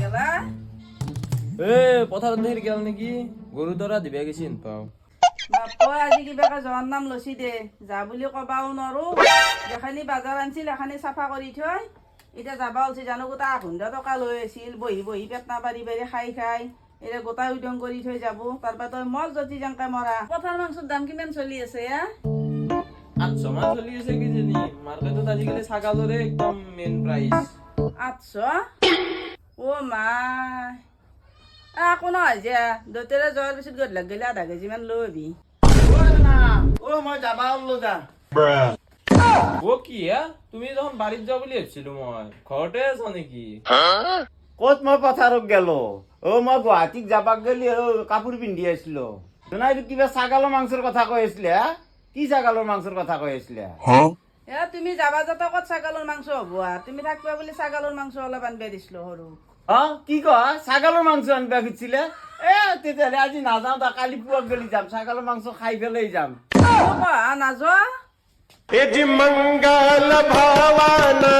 গেলা পথাৰত দেখি গেল নেকি গৰু দৰা দিবে গেছি পাও বাপই আজি কিবা জ্বৰ নাম লৈছি দে যা বুলি কবাও নৰো যেখানি বাজাৰ আনছিল এখানি চাফা কৰি থৈ এতিয়া যাবা ওলছি জানো গোটা 100 টকা লৈ আছিল বহি বহি পেট নাপাৰি বাৰী খাই খাই এতিয়া গোটা উদং কৰি থৈ যাব তাৰপৰা তই মল জ্যোতি জংকা মৰা পথাৰ মাংসৰ দাম কিমান চলি আছে 800 মান চলি আছে কিজানি মাৰ্কেটত আজিকালি ছাগালৰে একদম মেইন প্ৰাইচ 800 অ' মা একো নহয় যা দতেৰে যোৱাৰ পিছত গধূলি গেলে আধা কেজি মান লৈ আহিবি মই যাবা ওলো যা কি তুমি যখন বাড়িত যাও বুলি ভাবছিলো মই ঘৰতে আছ নেকি ক'ত মই পথাৰত গেলো মই গুৱাহাটীত যাবাক গেলি কাপোৰ পিন্ধি আছিলো নাই কিবা ছাগালৰ মাংসৰ কথা কৈ আছিলে কি ছাগালৰ মাংসৰ কথা কৈ আছিলে তুমি যাবা যাতে ক'ত ছাগালৰ মাংস হ'ব তুমি থাকিবা বুলি ছাগালৰ মাংস অলপ আনবা দিছিলো সৰু কি কয় ছাগালৰ মাংস আনবা খুজিছিলে তেতিয়াহ'লে আজি নাযাওঁ দা কালি পুৱাক গেলি যাম ছাগালৰ মাংস খাই পেলাই যাম নাযোৱা मंगल भावाना